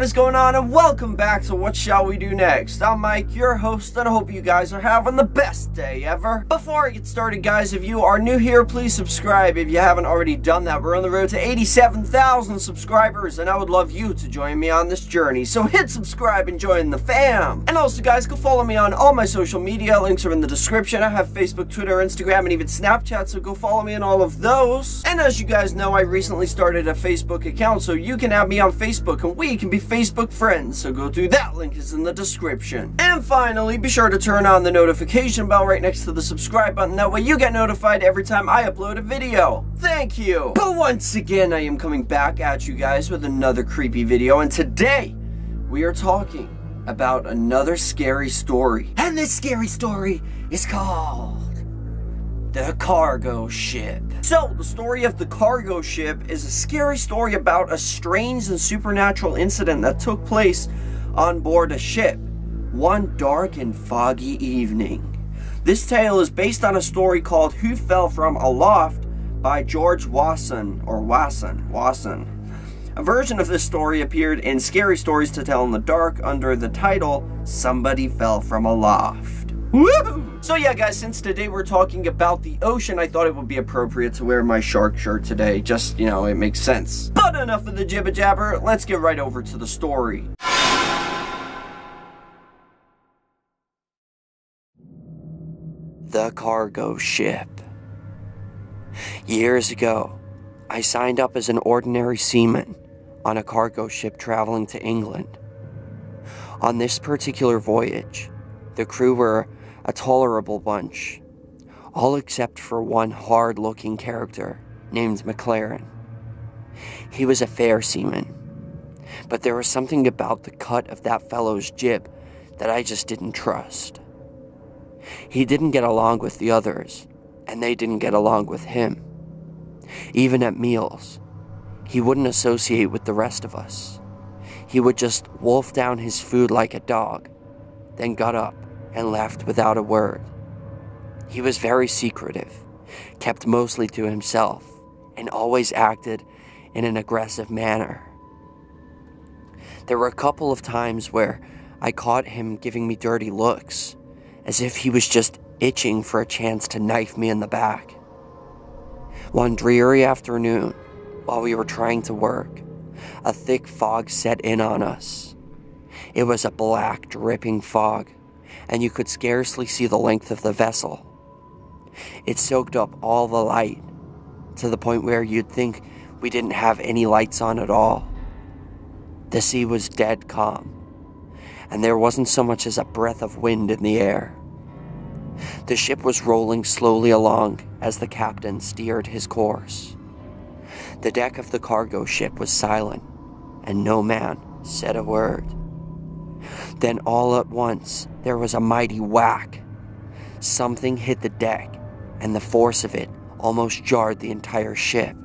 is going on, and welcome back to What Shall We Do Next. I'm Mike, your host, and I hope you guys are having the best day ever. Before I get started, guys, if you are new here, please subscribe if you haven't already done that. We're on the road to 87,000 subscribers, and I would love you to join me on this journey. So hit subscribe and join the fam. And also, guys, go follow me on all my social media. Links are in the description. I have Facebook, Twitter, Instagram, and even Snapchat, so go follow me on all of those. And as you guys know, I recently started a Facebook account, so you can add me on Facebook, and we can be Facebook friends, so go do that. Link is in the description. And finally, be sure to turn on the notification bell right next to the subscribe button. That way you get notified every time I upload a video. Thank you. But once again, I am coming back at you guys with another creepy video, and today we are talking about another scary story. And this scary story is called The Cargo Ship. So, the story of the cargo ship is a scary story about a strange and supernatural incident that took place on board a ship one dark and foggy evening. This tale is based on a story called Who Fell From Aloft by George Wasson. A version of this story appeared in Scary Stories to Tell in the Dark under the title Somebody Fell From Aloft. Woo! So yeah, guys, since today we're talking about the ocean, I thought it would be appropriate to wear my shark shirt today. Just, you know, it makes sense. But enough of the jibber jabber, let's get right over to the story. The Cargo Ship. Years ago, I signed up as an ordinary seaman on a cargo ship traveling to England. On this particular voyage, the crew were a tolerable bunch, all except for one hard-looking character named McLaren. He was a fair seaman, but there was something about the cut of that fellow's jib that I just didn't trust. He didn't get along with the others, and they didn't get along with him. Even at meals, he wouldn't associate with the rest of us. He would just wolf down his food like a dog, then got up and left without a word. He was very secretive, kept mostly to himself, and always acted in an aggressive manner. There were a couple of times where I caught him giving me dirty looks, as if he was just itching for a chance to knife me in the back. One dreary afternoon, while we were trying to work, a thick fog set in on us. It was a black, dripping fog, and you could scarcely see the length of the vessel. It soaked up all the light, to the point where you'd think we didn't have any lights on at all. The sea was dead calm, and there wasn't so much as a breath of wind in the air. The ship was rolling slowly along as the captain steered his course. The deck of the cargo ship was silent, and no man said a word. Then all at once, there was a mighty whack. Something hit the deck, and the force of it almost jarred the entire ship.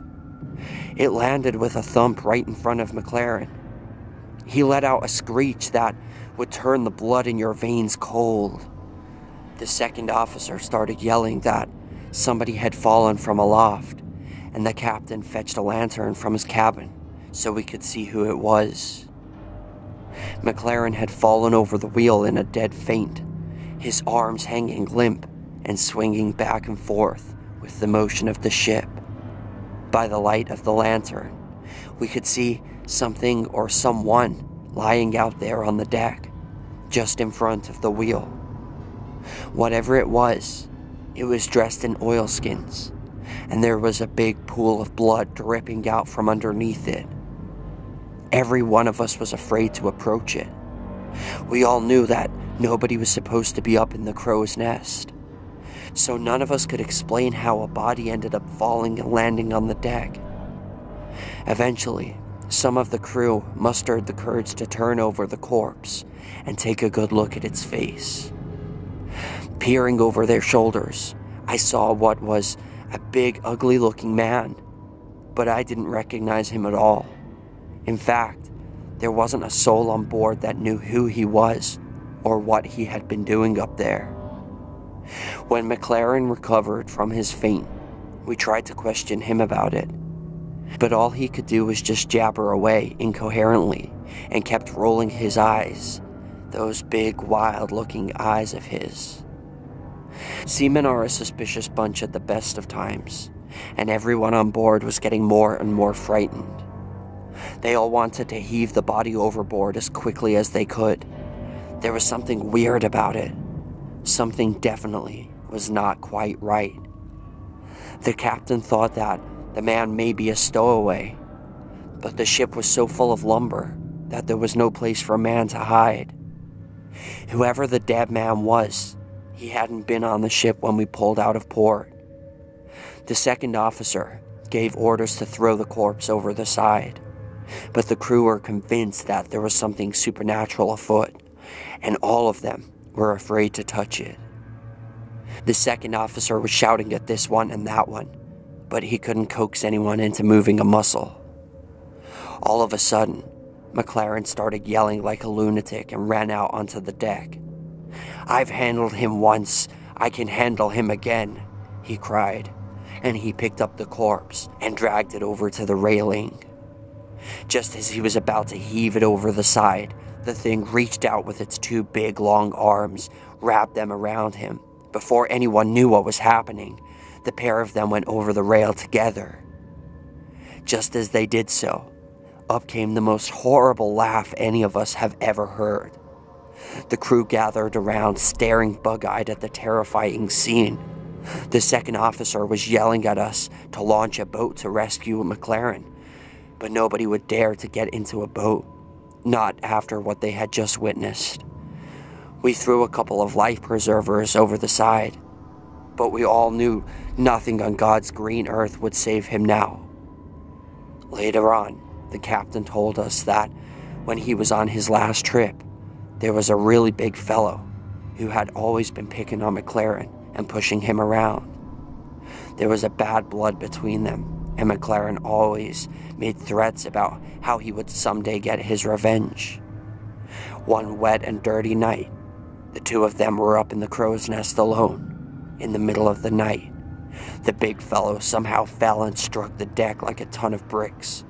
It landed with a thump right in front of McLaren. He let out a screech that would turn the blood in your veins cold. The second officer started yelling that somebody had fallen from aloft, and the captain fetched a lantern from his cabin so we could see who it was. McLaren had fallen over the wheel in a dead faint, his arms hanging limp and swinging back and forth with the motion of the ship. By the light of the lantern, we could see something or someone lying out there on the deck, just in front of the wheel. Whatever it was dressed in oilskins, and there was a big pool of blood dripping out from underneath it. Every one of us was afraid to approach it. We all knew that nobody was supposed to be up in the crow's nest, so none of us could explain how a body ended up falling and landing on the deck. Eventually, some of the crew mustered the courage to turn over the corpse and take a good look at its face. Peering over their shoulders, I saw what was a big, ugly-looking man, but I didn't recognize him at all. In fact, there wasn't a soul on board that knew who he was or what he had been doing up there. When McLaren recovered from his faint, we tried to question him about it, but all he could do was just jabber away incoherently and kept rolling his eyes, those big, wild-looking eyes of his. Seamen are a suspicious bunch at the best of times, and everyone on board was getting more and more frightened. They all wanted to heave the body overboard as quickly as they could. There was something weird about it. Something definitely was not quite right. The captain thought that the man may be a stowaway, but the ship was so full of lumber that there was no place for a man to hide. Whoever the dead man was, he hadn't been on the ship when we pulled out of port. The second officer gave orders to throw the corpse over the side, but the crew were convinced that there was something supernatural afoot, and all of them were afraid to touch it. The second officer was shouting at this one and that one, but he couldn't coax anyone into moving a muscle. All of a sudden, McLaren started yelling like a lunatic and ran out onto the deck. "I've handled him once, I can handle him again," he cried, and he picked up the corpse and dragged it over to the railing. Just as he was about to heave it over the side, the thing reached out with its two big long arms, wrapped them around him. Before anyone knew what was happening, the pair of them went over the rail together. Just as they did so, up came the most horrible laugh any of us have ever heard. The crew gathered around, staring bug-eyed at the terrifying scene. The second officer was yelling at us to launch a boat to rescue McLaren, but nobody would dare to get into a boat, not after what they had just witnessed. We threw a couple of life preservers over the side, but we all knew nothing on God's green earth would save him now. Later on, the captain told us that when he was on his last trip, there was a really big fellow who had always been picking on McLaren and pushing him around. There was a bad blood between them, and McLaren always made threats about how he would someday get his revenge. One wet and dirty night, the two of them were up in the crow's nest alone, in the middle of the night. The big fellow somehow fell and struck the deck like a ton of bricks.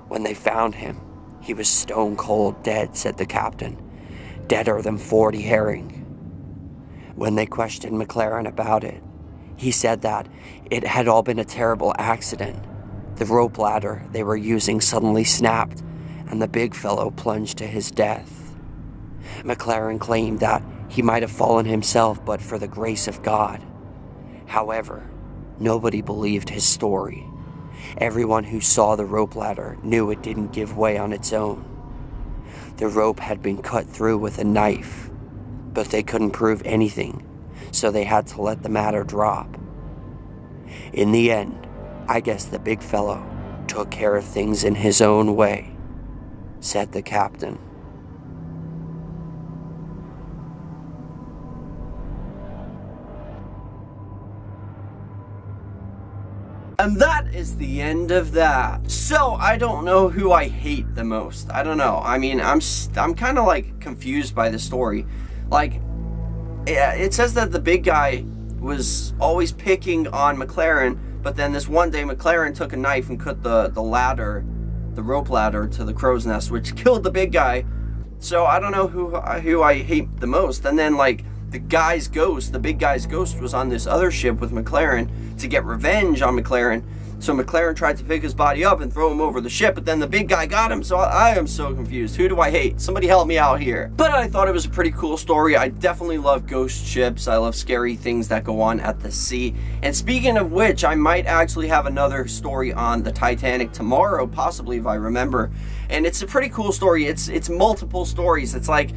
When they found him, he was stone cold dead, said the captain. Deader than 40 herring. When they questioned McLaren about it, he said that it had all been a terrible accident. The rope ladder they were using suddenly snapped, and the big fellow plunged to his death. McLaren claimed that he might have fallen himself but for the grace of God. However, nobody believed his story. Everyone who saw the rope ladder knew it didn't give way on its own. The rope had been cut through with a knife, but they couldn't prove anything, so they had to let the matter drop. In the end, I guess the big fellow took care of things in his own way, said the captain. And that is the end of that. So, I don't know who I hate the most. I don't know. I mean, I'm kind of like confused by the story. Like, it says that the big guy was always picking on McLaren, but then this one day McLaren took a knife and cut the ladder, the rope ladder to the crow's nest, which killed the big guy. So I don't know who I hate the most. And then like the guy's ghost, the big guy's ghost was on this other ship with McLaren to get revenge on McLaren. So McLaren tried to pick his body up and throw him over the ship, but then the big guy got him, so I am so confused. Who do I hate? Somebody help me out here. But I thought it was a pretty cool story. I definitely love ghost ships. I love scary things that go on at the sea. And speaking of which, I might actually have another story on the Titanic tomorrow, possibly if I remember. And it's a pretty cool story. It's multiple stories. It's like,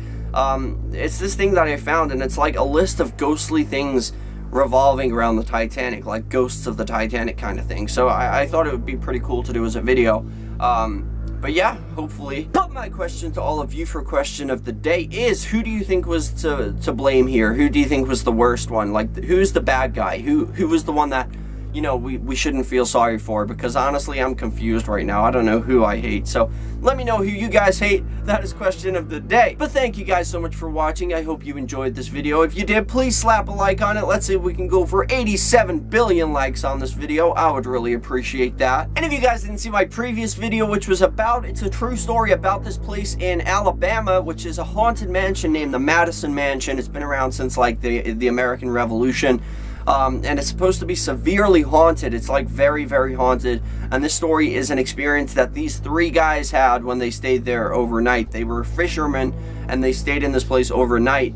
it's this thing that I found, and it's like a list of ghostly things revolving around the Titanic, like ghosts of the Titanic kind of thing. So I thought it would be pretty cool to do as a video. But yeah, hopefully. But my question to all of you for question of the day is, who do you think was to blame here? Who do you think was the worst one? Like, who's the bad guy? Who was the one that you know, we shouldn't feel sorry for, because honestly, I'm confused right now. I don't know who I hate. So let me know who you guys hate. That is question of the day. But thank you guys so much for watching. I hope you enjoyed this video. If you did, please slap a like on it. Let's see if we can go for 87 billion likes on this video. I would really appreciate that. And if you guys didn't see my previous video, which was about, it's a true story about this place in Alabama, which is a haunted mansion named the Madison Mansion. It's been around since like the American Revolution. And it's supposed to be severely haunted. It's like very, very haunted. And this story is an experience that these three guys had when they stayed there overnight. They were fishermen, and they stayed in this place overnight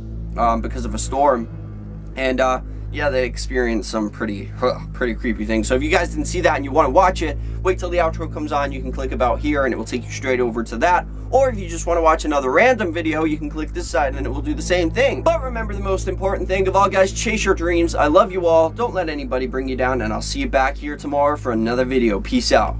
because of a storm. And yeah, they experienced some pretty creepy things. So if you guys didn't see that and you want to watch it, wait till the outro comes on. You can click about here and it will take you straight over to that. Or if you just want to watch another random video, you can click this side and it will do the same thing. But remember, the most important thing of all, guys, chase your dreams. I love you all. Don't let anybody bring you down, and I'll see you back here tomorrow for another video. Peace out.